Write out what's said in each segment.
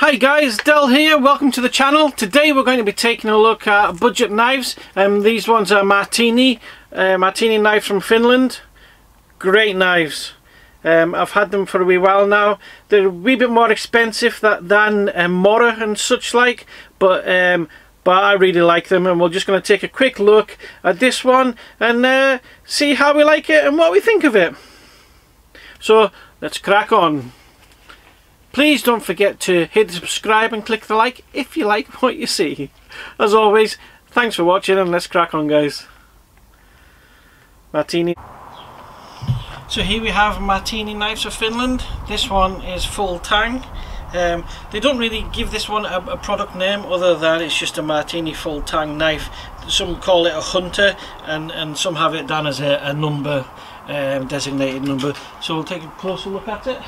Hi guys, Del here, welcome to the channel. Today we're going to be taking a look at budget knives. These ones are Marttini knives from Finland. Great knives. I've had them for a wee while now. They're a wee bit more expensive than Mora and such like, but I really like them, and we're just going to take a quick look at this one and see how we like it and what we think of it. So let's crack on. Please don't forget to hit the subscribe and click the like if you like what you see. As always, thanks for watching, and let's crack on, guys. Marttini. So here we have Marttini knives of Finland. This one is full Tang. They don't really give this one a product name other than it's just a Marttini full Tang knife. Some call it a hunter, and some have it down as a number, designated number. So we'll take a closer look at it.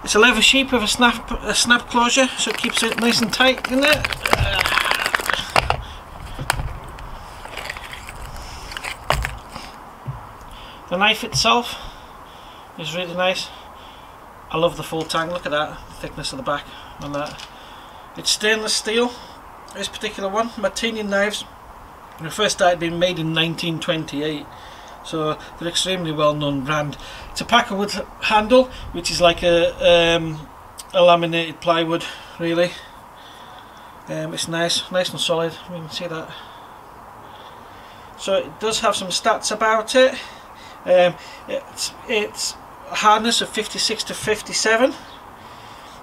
It's a leather sheath with a snap closure, so it keeps it nice and tight in there. The knife itself is really nice. I love the full Tang. Look at that, the thickness of the back on that. It's stainless steel, this particular one. Marttini knives, they first started being made in 1928. So they're extremely well known brand. It's a Pakkawood handle, which is like a laminated plywood really. It's nice and solid, you can see that. So it does have some stats about it. It's a hardness of 56 to 57.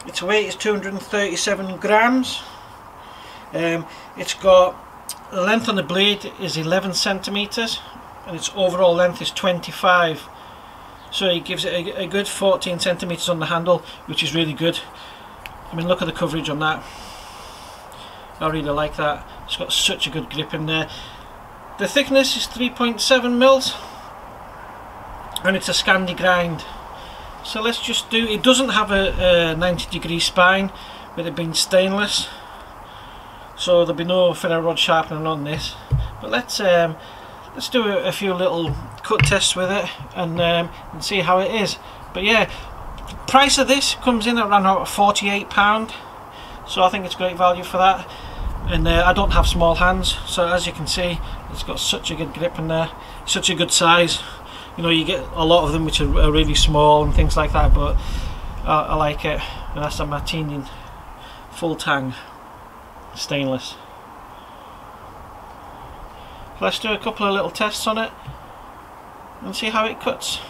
Its weight is 237 grams. It's got the length on the blade is 11 centimeters. And its overall length is 25, so it gives it a good 14 centimeters on the handle, which is really good. I mean, look at the coverage on that. I really like that. It's got such a good grip in there. The thickness is 3.7 mils, and it's a Scandi grind. So let's just do. It doesn't have a 90-degree spine, with it being stainless, so there'll be no ferro rod sharpening on this. But let's do a few little cut tests with it and see how it is. But yeah, the price of this comes in at around about £48, so I think it's great value for that. And I don't have small hands, so as you can see, it's got such a good grip in there, such a good size. You know, you get a lot of them which are really small and things like that, but I like it. And that's a Marttini full Tang stainless. Let's do a couple of little tests on it and see how it cuts.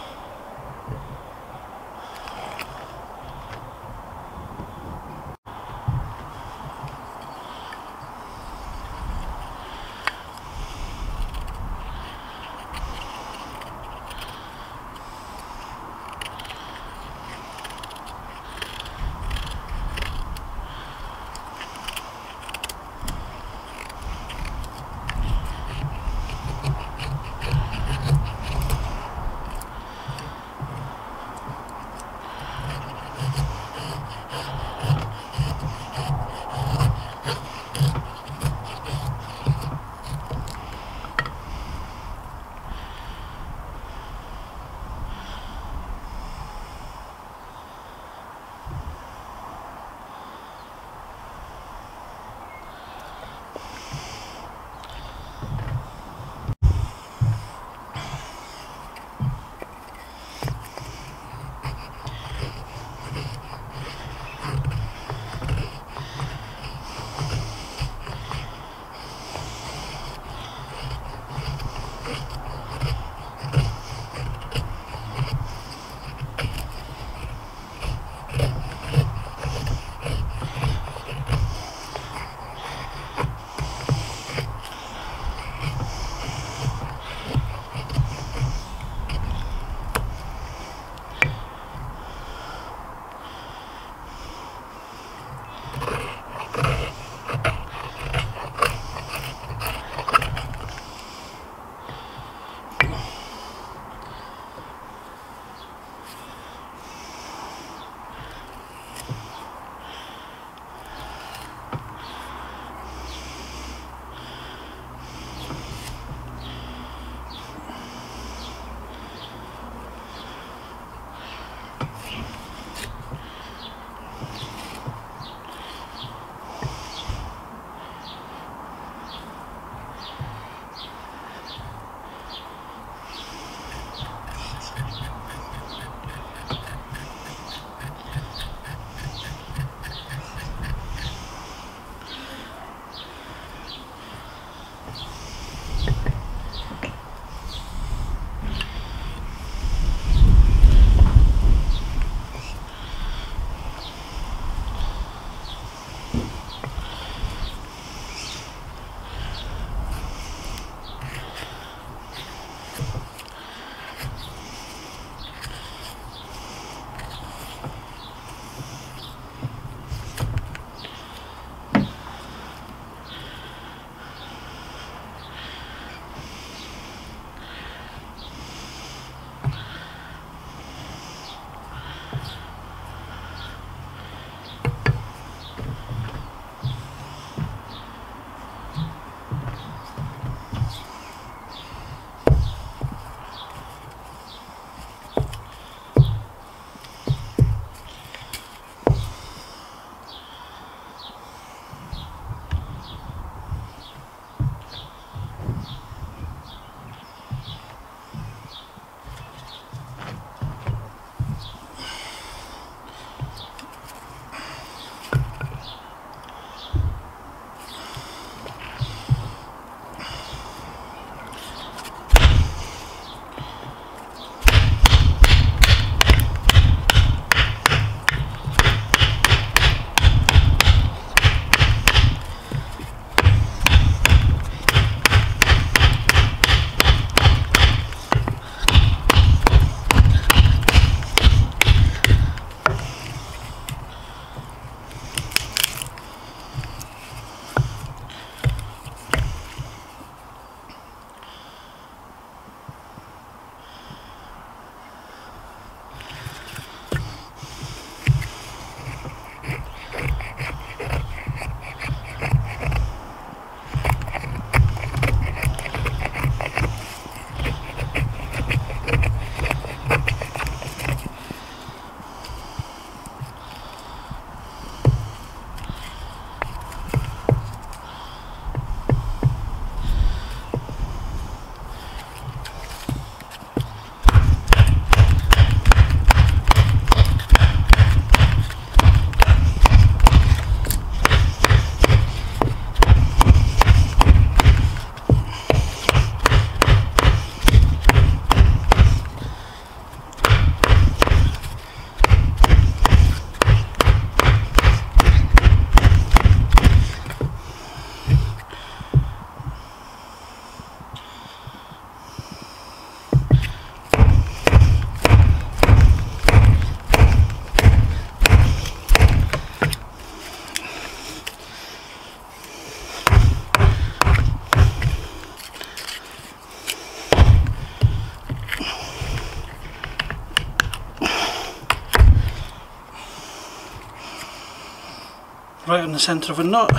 right on the centre of a nut.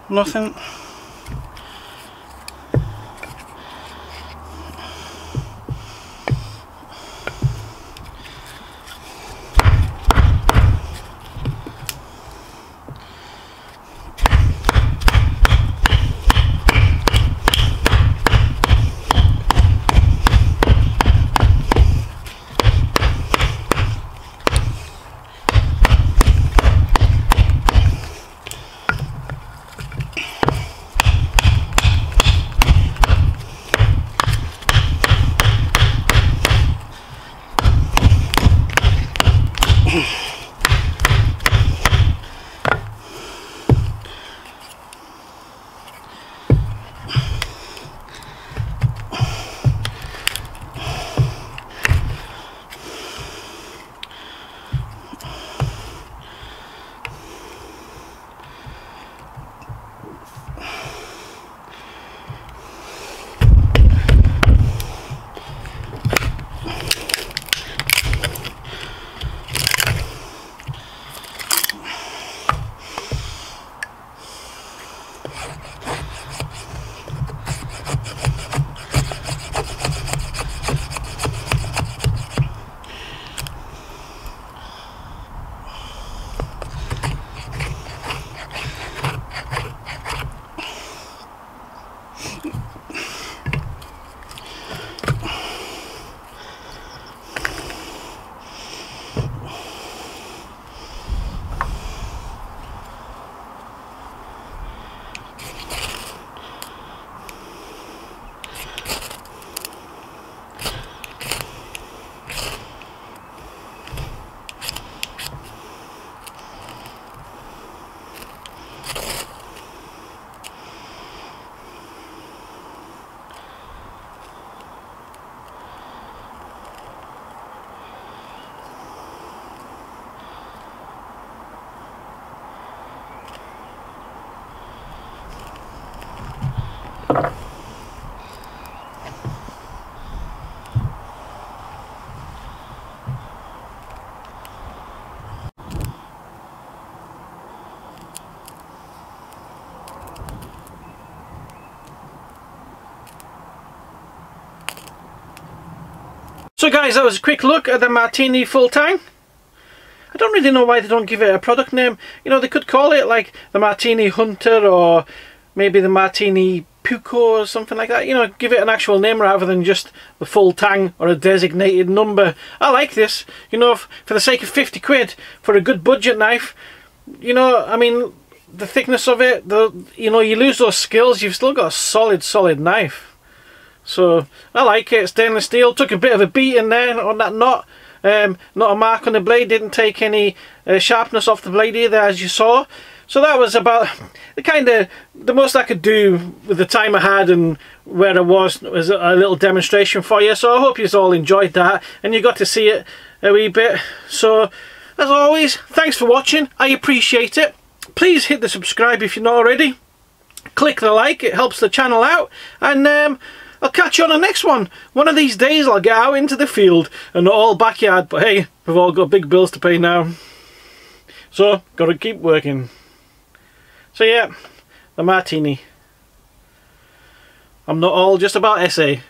Nothing. So guys, that was a quick look at the Marttini full tang. I don't really know why they don't give it a product name. You know, they could call it like the Marttini Hunter or maybe the Marttini Puco or something like that. You know, give it an actual name rather than just the full tang or a designated number. I like this. You know, for the sake of 50 quid for a good budget knife, you know, I mean, the thickness of it, you know, you lose those skills, you've still got a solid knife. So I like it. Stainless steel. Took a bit of a beating there on that knot. Not a mark on the blade. Didn't take any sharpness off the blade either, as you saw. So that was about the most I could do with the time I had and where I was a little demonstration for you. So I hope you all enjoyed that and you got to see it a wee bit. So as always, thanks for watching. I appreciate it. Please hit the subscribe if you're not already. Click the like. It helps the channel out. And I'll catch you on the next one. One of these days I'll get out into the field and not all backyard, but hey, we've all got big bills to pay now. So, gotta keep working. So yeah, the Marttini. I'm not all just about essay.